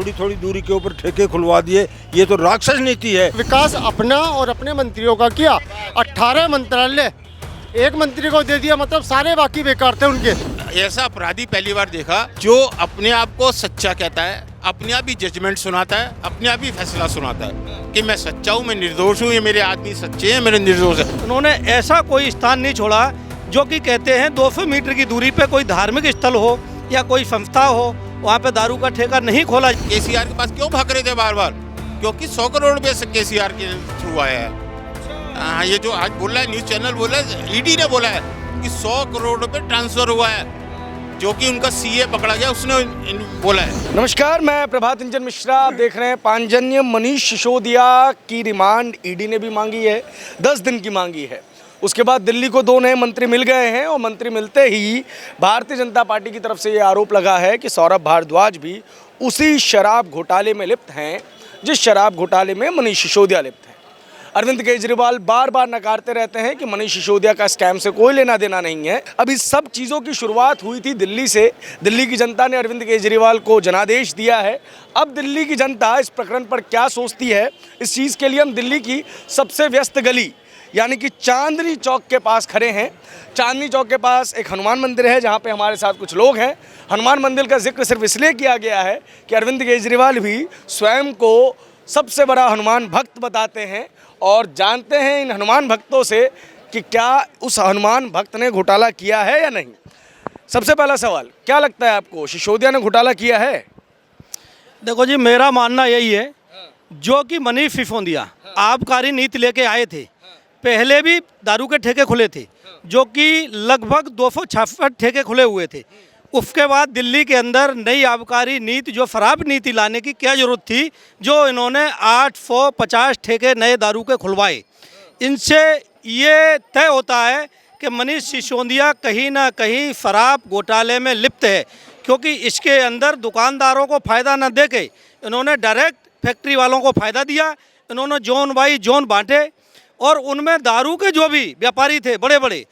थोड़ी थोड़ी दूरी के ऊपर ठेके खुलवा दिए। ये तो राक्षस नीति है। विकास अपना और अपने मंत्रियों का किया, 18 मंत्रालय एक मंत्री को दे दिया, मतलब सारे बाकी बेकार थे उनके। ऐसा अपराधी पहली बार देखा जो अपने आप को सच्चा कहता है, अपने आप ही जजमेंट सुनाता है, अपने आप ही फैसला सुनाता है कि मैं सच्चा हूँ, मैं निर्दोष हूँ, ये मेरे आदमी सच्चे हैं, मेरे निर्दोष है। उन्होंने ऐसा कोई स्थान नहीं छोड़ा जो कि कहते हैं 200 मीटर की दूरी पे कोई धार्मिक स्थल हो या कोई संस्था हो, वहाँ पे दारू का ठेका नहीं खोला। केसीआर के पास क्यों भाग रहे थे बार बार? क्योंकि 100 करोड़ रुपए से केसीआर के थ्रू आया है। हाँ, ये जो आज बोल रहा है न्यूज चैनल बोल रहा है, ईडी ने बोला है कि 100 करोड़ रुपए ट्रांसफर हुआ है, जो कि उनका सीए पकड़ा गया, उसने बोला है। नमस्कार, मैं प्रभात रंजन मिश्रा। आप देख रहे हैं पांचजन्य। मनीष सिसोदिया की रिमांड ईडी ने भी मांगी है, 10 दिन की मांगी है। उसके बाद दिल्ली को 2 नए मंत्री मिल गए हैं और मंत्री मिलते ही भारतीय जनता पार्टी की तरफ से ये आरोप लगा है कि सौरभ भारद्वाज भी उसी शराब घोटाले में लिप्त हैं जिस शराब घोटाले में मनीष सिसोदिया लिप्त हैं। अरविंद केजरीवाल बार बार नकारते रहते हैं कि मनीष सिसोदिया का स्कैम से कोई लेना देना नहीं है। अब इस सब चीज़ों की शुरुआत हुई थी दिल्ली से। दिल्ली की जनता ने अरविंद केजरीवाल को जनादेश दिया है। अब दिल्ली की जनता इस प्रकरण पर क्या सोचती है, इस चीज़ के लिए हम दिल्ली की सबसे व्यस्त गली यानी कि चांदनी चौक के पास खड़े हैं। चांदनी चौक के पास एक हनुमान मंदिर है जहाँ पे हमारे साथ कुछ लोग हैं। हनुमान मंदिर का जिक्र सिर्फ इसलिए किया गया है कि अरविंद केजरीवाल भी स्वयं को सबसे बड़ा हनुमान भक्त बताते हैं और जानते हैं इन हनुमान भक्तों से कि क्या उस हनुमान भक्त ने घोटाला किया है या नहीं। सबसे पहला सवाल, क्या लगता है आपको, सिसोदिया ने घोटाला किया है? देखो जी, मेरा मानना यही है, जो कि मनीष सिसोदिया आबकारी नीति लेके आए थे, पहले भी दारू के ठेके खुले थे, जो कि लगभग 266 ठेके खुले हुए थे। उसके बाद दिल्ली के अंदर नई आबकारी नीति, जो शराब नीति लाने की क्या ज़रूरत थी, जो इन्होंने 850 ठेके नए दारू के खुलवाए। इनसे ये तय होता है कि मनीष सिसोदिया कहीं ना कहीं शराब घोटाले में लिप्त है, क्योंकि इसके अंदर दुकानदारों को फ़ायदा न दे के इन्होंने डायरेक्ट फैक्ट्री वालों को फ़ायदा दिया। इन्होंने जोन बाई जोन बांटे और उनमें दारू के जो भी व्यापारी थे बड़े बड़े,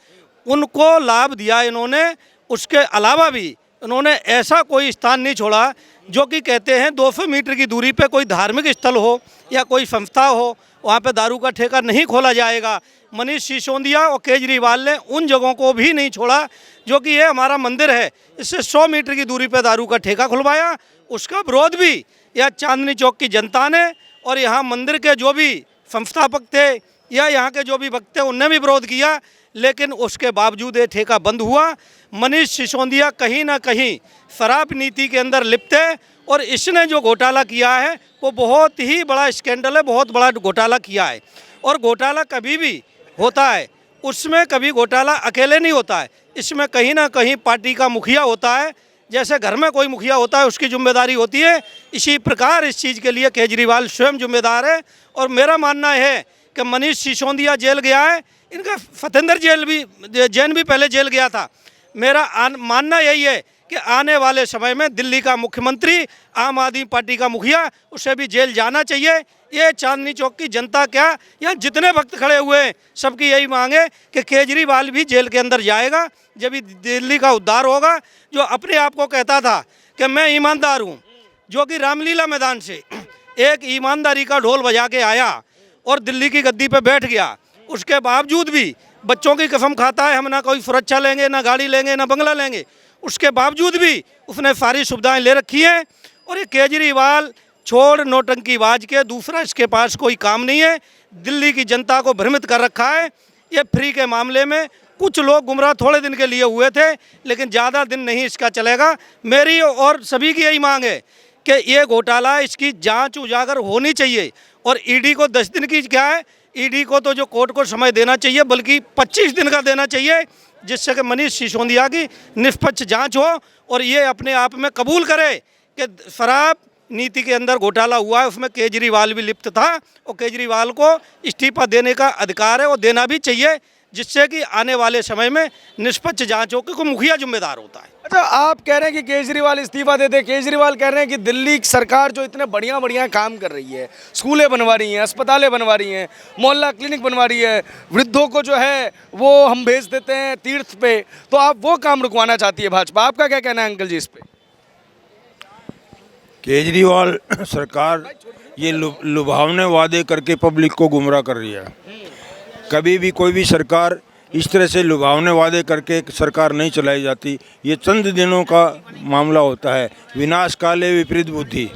उनको लाभ दिया इन्होंने। उसके अलावा भी इन्होंने ऐसा कोई स्थान नहीं छोड़ा जो कि कहते हैं 200 मीटर की दूरी पे कोई धार्मिक स्थल हो या कोई संस्था हो, वहाँ पे दारू का ठेका नहीं खोला जाएगा। मनीष सिसोदिया और केजरीवाल ने उन जगहों को भी नहीं छोड़ा जो कि ये हमारा मंदिर है, इससे 100 मीटर की दूरी पे दारू का ठेका खुलवाया। उसका विरोध भी यह चांदनी चौक की जनता ने और यहाँ मंदिर के जो भी संस्थापक थे या यहाँ के जो भी भक्त थे उनने भी विरोध किया, लेकिन उसके बावजूद ये ठेका बंद हुआ। मनीष सिसोदिया कहीं ना कहीं शराब नीति के अंदर लिप्त है और इसने जो घोटाला किया है वो बहुत ही बड़ा स्कैंडल है, बहुत बड़ा घोटाला किया है। और घोटाला कभी भी होता है, उसमें कभी घोटाला अकेले नहीं होता है, इसमें कहीं ना कहीं पार्टी का मुखिया होता है। जैसे घर में कोई मुखिया होता है, उसकी जिम्मेदारी होती है, इसी प्रकार इस चीज़ के लिए केजरीवाल स्वयं जिम्मेदार है। और मेरा मानना है कि मनीष सिसोदिया जेल गया है, इनका फतेंद्र जैन भी पहले जेल गया था। मेरा मानना यही है कि आने वाले समय में दिल्ली का मुख्यमंत्री, आम आदमी पार्टी का मुखिया, उसे भी जेल जाना चाहिए। ये चांदनी चौक की जनता क्या, यहाँ जितने भक्त खड़े हुए हैं, सबकी यही मांग है कि केजरीवाल भी जेल के अंदर जाएगा, जब भी दिल्ली का उद्धार होगा। जो अपने आप को कहता था कि मैं ईमानदार हूँ, जो कि रामलीला मैदान से एक ईमानदारी का ढोल बजा के आया और दिल्ली की गद्दी पे बैठ गया, उसके बावजूद भी बच्चों की कसम खाता है हम ना कोई सुरक्षा लेंगे, ना गाड़ी लेंगे, ना बंगला लेंगे। उसके बावजूद भी उसने सारी सुविधाएं ले रखी हैं। और ये केजरीवाल छोड़ नौटंकीबाज के, दूसरा इसके पास कोई काम नहीं है। दिल्ली की जनता को भ्रमित कर रखा है। ये फ्री के मामले में कुछ लोग गुमराह थोड़े दिन के लिए हुए थे, लेकिन ज़्यादा दिन नहीं इसका चलेगा। मेरी और सभी की यही मांग है कि ये घोटाला, इसकी जांच उजागर होनी चाहिए। और ईडी को 10 दिन की क्या है, ईडी को तो जो कोर्ट को समय देना चाहिए, बल्कि 25 दिन का देना चाहिए, जिससे कि मनीष सिसोदिया की निष्पक्ष जांच हो और ये अपने आप में कबूल करे कि शराब नीति के अंदर घोटाला हुआ है, उसमें केजरीवाल भी लिप्त था और केजरीवाल को इस्तीफा देने का अधिकार है, वो देना भी चाहिए, जिससे कि आने वाले समय में निष्पक्ष जांच हो, क्योंकि मुखिया जिम्मेदार होता है। अच्छा, आप कह रहे हैं कि केजरीवाल इस्तीफा दे दे। केजरीवाल कह रहे हैं कि दिल्ली सरकार जो इतने बढ़िया बढ़िया काम कर रही है, स्कूलें बनवा रही हैं, अस्पतालें बनवा रही हैं, मोहल्ला क्लिनिक बनवा रही है, वृद्धों को जो है वो हम भेज देते हैं तीर्थ पे, तो आप वो काम रुकवाना चाहती है भाजपा। आपका क्या कहना है अंकल जी इस पे? केजरीवाल सरकार ये लुभावने वादे करके पब्लिक को गुमराह कर रही है। कभी भी कोई भी सरकार इस तरह से लुभावने वादे करके सरकार नहीं चलाई जाती। ये चंद दिनों का मामला होता है। विनाश काले विपरीत बुद्धि,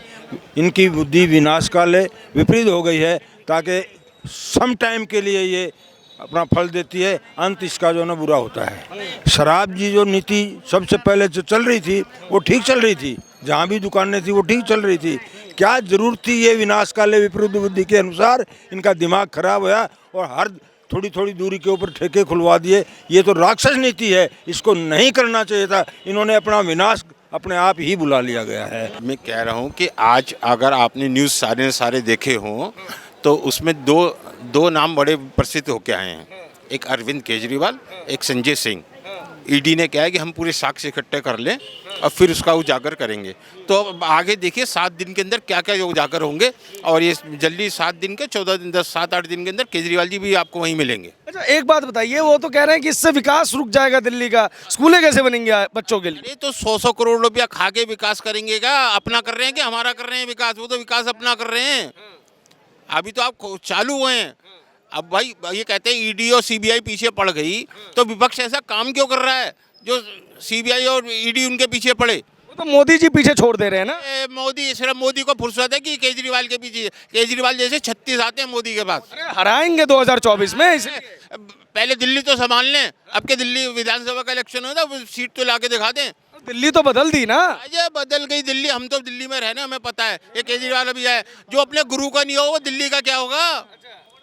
इनकी बुद्धि विनाश काले विपरीत हो गई है, ताकि सम टाइम के लिए ये अपना फल देती है, अंत इसका जो ना बुरा होता है। शराब की जो नीति सबसे पहले जो चल रही थी वो ठीक चल रही थी, जहाँ भी दुकानें थी वो ठीक चल रही थी। क्या जरूरत थी ये विनाश काले विपरीत बुद्धि के अनुसार? इनका दिमाग खराब हुआ और हर थोड़ी थोड़ी दूरी के ऊपर ठेके खुलवा दिए। ये तो राक्षस नीति है, इसको नहीं करना चाहिए था। इन्होंने अपना विनाश अपने आप ही बुला लिया गया है। मैं कह रहा हूँ कि आज अगर आपने न्यूज़ सारे देखे हों तो उसमें दो नाम बड़े प्रसिद्ध होके आए हैं, एक अरविंद केजरीवाल, एक संजय सिंह। ईडी ने कहा है कि हम पूरे साक्ष्य इकट्ठे कर लें और फिर उसका उजागर करेंगे। तो अब आगे देखिए 7 दिन के अंदर क्या क्या उजागर होंगे, और ये जल्दी 7 दिन के 14 दिन 7-8 दिन के अंदर केजरीवाल जी भी आपको वहीं मिलेंगे। अच्छा, एक बात बताइए, वो तो कह रहे हैं कि इससे विकास रुक जाएगा दिल्ली का, स्कूलें कैसे बनेंगे बच्चों के लिए? अरे तो 100 करोड़ रुपया खा के विकास करेंगे क्या? अपना कर रहे हैं कि हमारा कर रहे हैं विकास? वो तो विकास अपना कर रहे हैं। अभी तो आप चालू हुए हैं। अब भाई ये कहते हैं ईडी और सीबीआई पीछे पड़ गई, तो विपक्ष ऐसा काम क्यों कर रहा है जो सीबीआई और ईडी उनके पीछे पड़े? वो तो मोदी जी पीछे छोड़ दे रहे हैं ना। मोदी, सिर्फ मोदी को फुर्सत है कि केजरीवाल के पीछे? केजरीवाल जैसे 36 आते हैं मोदी के पास। अरे हराएंगे 2024 में इसे। पहले दिल्ली तो संभाल लें। अब के दिल्ली विधानसभा का इलेक्शन होता है, सीट तो लाके दिखा दें। दिल्ली तो बदल दी ना। अजय बदल गई दिल्ली, हम तो दिल्ली में रहने, हमें पता है। ये केजरीवाल अभी आए, जो अपने गुरु का नहीं होगा वो दिल्ली का क्या होगा?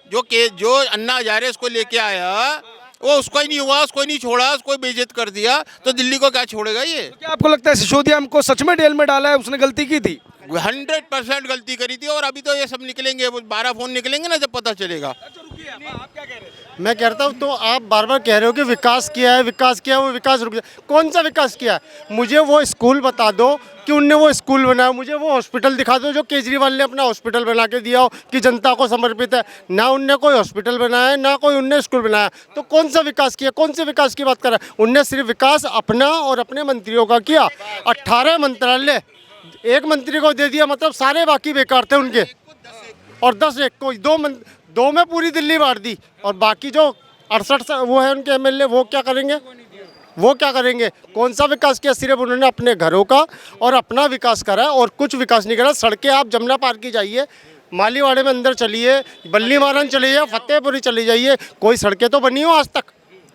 जो अन्ना हजारे उसको लेके आया वो उसको ही नहीं हुआ, उसको ही नहीं छोड़ा, उसको बेइज्जत कर दिया, तो दिल्ली को क्या छोड़ेगा ये? तो क्या आपको लगता है सिसोदिया हमको सच में जेल में डाला है, उसने गलती की थी? 100% गलती करी थी। और अभी तो ये सब निकलेंगे, 12 फोन निकलेंगे ना, जब पता चलेगा। मैं कहता हूँ, तो आप बार बार कह रहे हो कि विकास किया है, विकास किया है, वो विकास रुक जाए। कौन सा विकास किया है? मुझे वो स्कूल बता दो कि उनने वो स्कूल बनाया। मुझे वो हॉस्पिटल दिखा दो जो केजरीवाल ने अपना हॉस्पिटल बना के दिया हो कि जनता को समर्पित है। ना उनने कोई हॉस्पिटल बनाया है, ना कोई उनने स्कूल बनाया। तो कौन सा विकास किया? कौन से विकास की बात कर रहा है? उनने सिर्फ विकास अपना और अपने मंत्रियों का किया। 18 मंत्रालय एक मंत्री को दे दिया, मतलब सारे बाकी बेकार थे उनके। और 10 एक को, 2 में पूरी दिल्ली बांट दी। और बाकी जो 68 वो है उनके एमएलए, वो क्या करेंगे? वो क्या करेंगे? कौन सा विकास किया? सिर्फ उन्होंने अपने घरों का और अपना विकास करा और कुछ विकास नहीं करा। सड़कें आप जमुना पार्क की जाइए, मालीवाड़े में अंदर चलिए, बल्ली मारन चले जाइए, फतेहपुरी चली जाइए, कोई सड़कें तो बनी हो आज तक?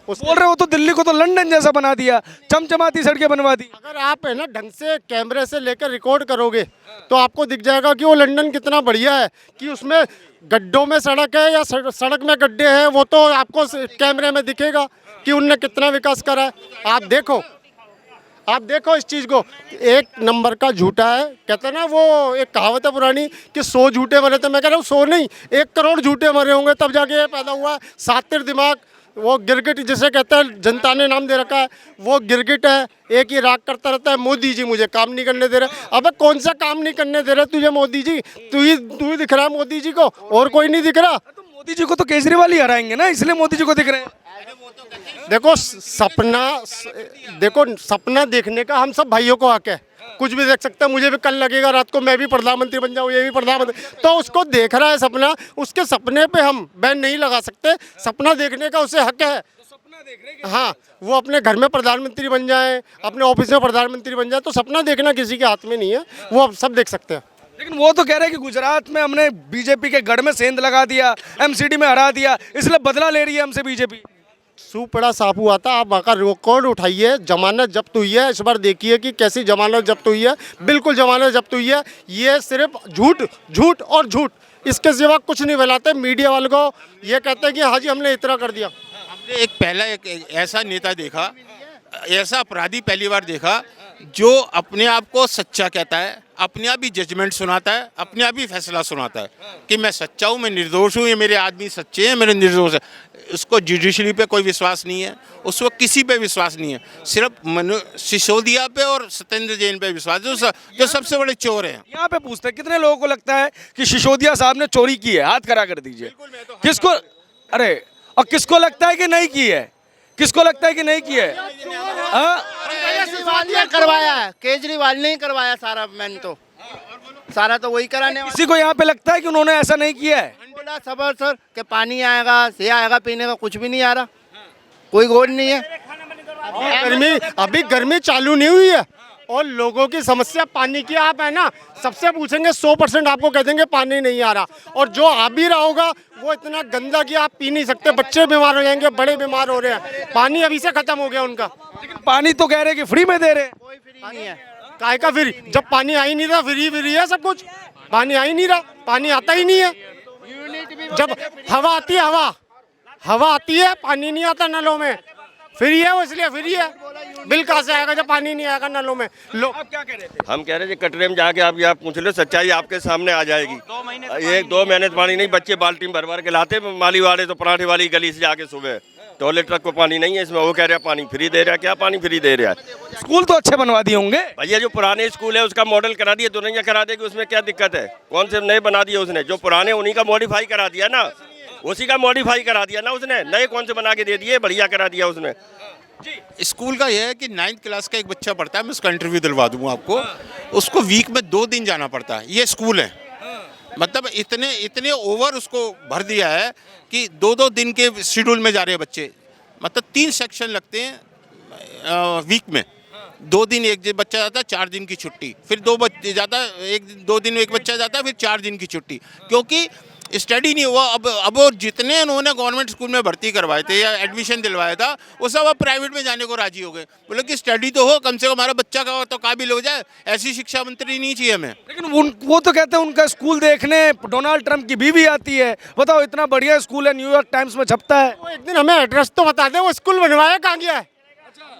बोल रहे हो तो दिल्ली को तो लंदन जैसा बना दिया, चमचमाती सड़कें बनवा दी। अगर आप है ना ढंग से कैमरे से लेकर रिकॉर्ड करोगे तो आपको दिख जाएगा कि वो लंदन कितना बढ़िया है, कि उसमें गड्ढों में सड़क है या सड़क में गड्ढे हैं, वो तो आपको कैमरे में दिखेगा कि उनने कितना विकास करा है। आप देखो इस चीज़ को, एक नंबर का झूठा है। कहते हैं ना, वो एक कहावत है पुरानी कि 100 झूठे मरे थे। मैं कह रहा हूँ 100 नहीं, 1 करोड़ झूठे मरे होंगे तब जाके ये पैदा हुआ। सातिर दिमाग, वो गिरगिट जिसे कहते हैं, जनता ने नाम दे रखा है, वो गिरगिट है। एक ही राग करता रहता है, मोदी जी मुझे काम नहीं करने दे रहे। अबे कौन सा काम नहीं करने दे रहे तुझे मोदी जी? तू ही दिख रहा है मोदी जी को, और कोई नहीं दिख रहा। तो मोदी जी को तो केजरीवाल ही हराएंगे ना, इसलिए मोदी जी को दिख रहे हैं। देखो सपना देखने का हम सब भाइयों को हक है। कुछ भी देख सकते हैं। मुझे भी कल लगेगा रात को मैं भी प्रधानमंत्री बन जाऊँ, ये भी प्रधानमंत्री, तो उसको देख रहा है सपना, उसके सपने पे हम बैन नहीं लगा सकते। सपना देखने का उसे हक है। हाँ, वो अपने घर में प्रधानमंत्री बन जाए, अपने ऑफिस में प्रधानमंत्री बन जाए, तो सपना देखना किसी के हाथ में नहीं है, वो अब सब देख सकते हैं। लेकिन वो तो कह रहे हैं कि गुजरात में हमने बीजेपी के गढ़ में सेंध लगा दिया, एमसीडी में हरा दिया, इसलिए बदला ले रही है हमसे बीजेपी। सूपड़ा साफ हुआ था। आप वहाँ का रिकॉर्ड उठाइए, जमानत जब्त हुई है। इस बार देखिए कि कैसी जमानत जब्त हुई है। बिल्कुल जमानत जब्त हुई है। ये सिर्फ झूठ और झूठ, इसके सिवा कुछ नहीं फैलाते। मीडिया वालों को ये कहते हैं कि हाँ जी हमने इतना कर दिया। हमने एक ऐसा नेता देखा, ऐसा अपराधी पहली बार देखा जो अपने आप को सच्चा कहता है, अपने आप ही जजमेंट सुनाता है, अपने आप ही फैसला सुनाता है कि मैं सच्चा हूँ, मैं निर्दोष हूँ, ये मेरे आदमी सच्चे हैं, मेरे निर्दोष है। उसको जुडिशरी पे कोई विश्वास नहीं है, उसको किसी पे विश्वास नहीं है, सिर्फ सिसोदिया पे और सत्येंद्र जैन पे विश्वास, जो सबसे बड़े चोर हैं। यहाँ पे पूछते हैं कितने लोगों को लगता है कि सिसोदिया साहब ने चोरी की है? हाथ खड़ा कर दीजिए। किसको, अरे और किसको लगता है कि नहीं की है? किसको लगता है कि नहीं की है? केजरीवाल ने करवाया है, केजरीवाल ने ही करवाया सारा। मैंने तो सारा तो वही कराने वाला किसी को यहाँ पे लगता है कि उन्होंने ऐसा नहीं किया है? बोला सबर सर कि पानी आएगा, से आएगा, पीने का कुछ भी नहीं आ रहा, कोई गौर नहीं है। अभी गर्मी चालू नहीं हुई है और लोगों की समस्या पानी की आप है ना, सबसे पूछेंगे 100% आपको कह देंगे पानी नहीं आ रहा। और जो आ भी रहा होगा वो इतना गंदा कि आप पी नहीं सकते, बच्चे बीमार हो जाएंगे, बड़े बीमार हो रहे हैं। पानी अभी से खत्म हो गया उनका। लेकिन पानी तो कह रहे हैं कि फ्री में दे रहे हैं। कोई फ्री नहीं है। काहे का फ्री? जब पानी आ ही नहीं रहा फ्री है सब कुछ। पानी आ ही नहीं रहा, पानी आता ही नहीं है। जब हवा आती है, हवा आती है, पानी नहीं आता नलों में, फ्री है वो, इसलिए फ्री है। बिल कहाँ से आएगा जब पानी नहीं आएगा नलों में? लोग आप क्या कह रहे थे? हम कह रहे थे कटरे में जाके आप यहाँ पूछ लो, सच्चाई आपके सामने आ जाएगी। 1-2 महीने से पानी नहीं, बच्चे बाल्टी में भर भर के लाते, माली वाले तो पराठे वाली गली से जाके सुबह टॉयलेट तक को पानी नहीं है इसमें, वो कह रहा है पानी फ्री दे रहा है। क्या पानी फ्री दे रहा है? स्कूल तो अच्छे बनवा दिए होंगे भैया, जो पुराने स्कूल है उसका मॉडल करा दिए, दुनिया करा देगी, उसमें क्या दिक्कत है? कौन से नए बना दिए उसने? जो पुराने उन्हीं का मॉडिफाई करा दिया ना, उसी का मॉडिफाई करा दिया ना उसने, नए कौन से बना के दे दिए, बढ़िया करा दिया उसने। स्कूल का यह है कि 9th क्लास का एक बच्चा पढ़ता है, मैं उसका इंटरव्यू दिलवा दूंगा आपको, उसको वीक में 2 दिन जाना पड़ता है। ये स्कूल है, मतलब इतने ओवर उसको भर दिया है कि 2-2 दिन के शेड्यूल में जा रहे हैं बच्चे। मतलब 3 सेक्शन लगते हैं वीक में। 2 दिन एक बच्चा जाता है, 4 दिन की छुट्टी, फिर 2 बच्चे जाता है, 2 दिन एक बच्चा जाता है, फिर 4 दिन की छुट्टी, क्योंकि स्टडी नहीं हुआ। अब वो जितने उन्होंने गवर्नमेंट स्कूल में भर्ती करवाए थे या एडमिशन दिलवाया था, वो सब अब प्राइवेट में जाने को राजी हो गए। बोले कि स्टडी तो हो, कम से कम हमारा बच्चा का तो काबिल हो जाए। ऐसी शिक्षा मंत्री नहीं चाहिए हमें। लेकिन वो तो कहते हैं उनका स्कूल देखने डोनाल्ड ट्रंप की बीवी आती है। बताओ, इतना बढ़िया स्कूल है, न्यूयॉर्क टाइम्स में छपता है। वो एक दिन हमें एड्रेस तो बता दे, वो स्कूल बनवाया कहाँ गया है?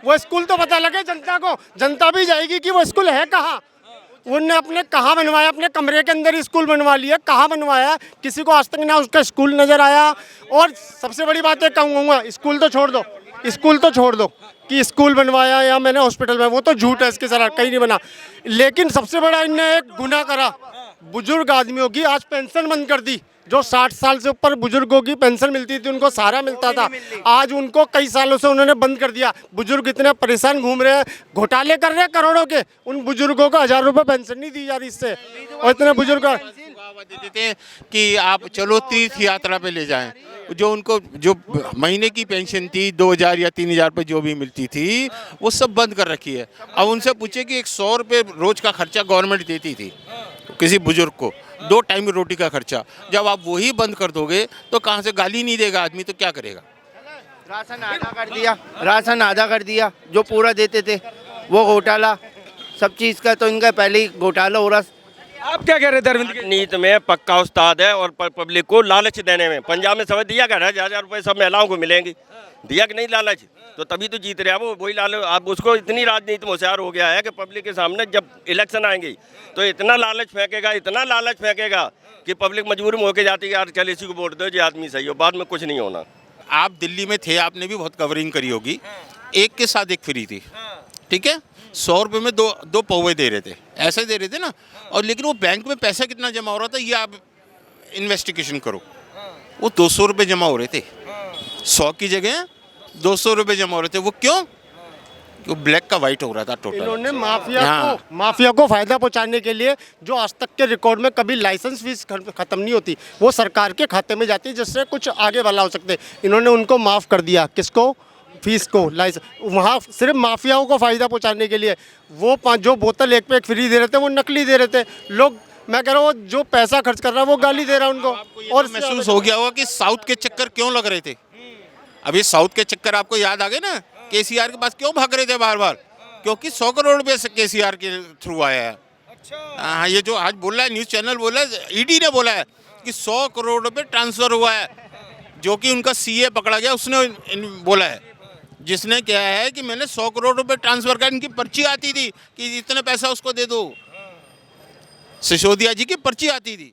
वो स्कूल तो पता लगे जनता को, जनता भी जाएगी कि वो स्कूल है कहाँ। उनने अपने कहाँ बनवाया? अपने कमरे के अंदर ही स्कूल बनवा लिया। कहाँ बनवाया? किसी को आज तक ना उसका स्कूल नजर आया। और सबसे बड़ी बात है, कहूँगा स्कूल तो छोड़ दो, स्कूल तो छोड़ दो कि स्कूल बनवाया या मैंने हॉस्पिटल में, वो तो झूठ है, इसके सारा कहीं नहीं बना। लेकिन सबसे बड़ा इनने एक गुनाह करा, बुजुर्ग आदमियों की आज पेंशन बंद कर दी। जो 60 साल से ऊपर बुजुर्गों की पेंशन मिलती थी, उनको सारा मिलता था, आज उनको कई सालों से उन्होंने बंद कर दिया। बुजुर्ग इतने परेशान घूम रहे हैं, घोटाले कर रहे हैं करोड़ों के। उन बुजुर्गों को 1000 रुपये पेंशन नहीं दी जा रही इससे। और इतने बुजुर्ग देते थे कि आप चलो तीर्थ यात्रा पे ले जाएं, जो उनको जो महीने की पेंशन थी 2000 या 3000 रुपये जो भी मिलती थी, वो सब बंद कर रखी है। अब उनसे पूछे कि 100 रुपये रोज का खर्चा गवर्नमेंट देती थी किसी बुजुर्ग को, 2 टाइम की रोटी का खर्चा, जब आप वही बंद कर दोगे तो कहाँ से? गाली नहीं देगा आदमी तो क्या करेगा? राशन आधा कर दिया, राशन आधा कर दिया, जो पूरा देते थे वो घोटाला। सब चीज़ का तो इनका पहले ही घोटाला हो रहा। आप क्या कह रहे थे अरविंद के? नीत में पक्का उस्ताद है और पब्लिक को लालच देने में। पंजाब में समझ दिया कर 1000 रुपये सब महिलाओं को मिलेंगी, दिया कि नहीं लालच? तो तभी तो जीत रहे हैं वो, वही लालच। अब उसको इतनी राजनीति में होशियार हो गया है कि पब्लिक के सामने जब इलेक्शन आएंगी तो इतना लालच फेंकेगा, इतना लालच फेंकेगा कि पब्लिक मजबूर में होकर जाती है यार चल इसी को वोट दो, ये आदमी सही हो, बाद में कुछ नहीं होना। आप दिल्ली में थे, आपने भी बहुत कवरिंग करी होगी। एक के साथ एक फ्री थी, ठीक है? 100 रुपये में दो पौवे दे रहे थे, ऐसे दे रहे थे ना। और लेकिन वो बैंक में पैसा कितना जमा हो रहा था ये आप इन्वेस्टिगेशन करो। वो 200 रुपये जमा हो रहे थे, 100 की जगह 200 रुपये जमा हो रहे थे। वो क्यों? वो ब्लैक का वाइट हो रहा था टोटल। इन्होंने माफिया को फायदा पहुंचाने के लिए, जो आज तक के रिकॉर्ड में कभी लाइसेंस फीस खत्म नहीं होती, वो सरकार के खाते में जाती है, जिससे कुछ आगे वाला हो सकते। इन्होंने उनको माफ़ कर दिया, किसको? फीस को, लाइसेंस। वहाँ सिर्फ माफियाओं को फायदा पहुंचाने के लिए वो जो बोतल एक पे एक फ्री दे रहे थे, वो नकली दे रहे थे लोग। मैं कह रहा हूँ जो पैसा खर्च कर रहा है वो गाली दे रहा है उनको। और महसूस हो गया होगा कि साउथ के चक्कर क्यों लग रहे थे। अभी साउथ के चक्कर आपको याद आ गए ना, केसीआर के पास क्यों भाग रहे थे बार बार? क्योंकि 100 करोड़ रुपये से केसीआर के थ्रू आया है। हाँ, ये जो आज बोल रहा है न्यूज़ चैनल बोल रहा है, ईडी ने बोला है कि 100 करोड़ रुपये ट्रांसफ़र हुआ है, जो कि उनका सीए पकड़ा गया, उसने बोला है, जिसने क्या है कि मैंने 100 करोड़ रुपये ट्रांसफ़र कर, इनकी पर्ची आती थी कि इतने पैसा उसको दे दो। सिसोदिया जी की पर्ची आती थी।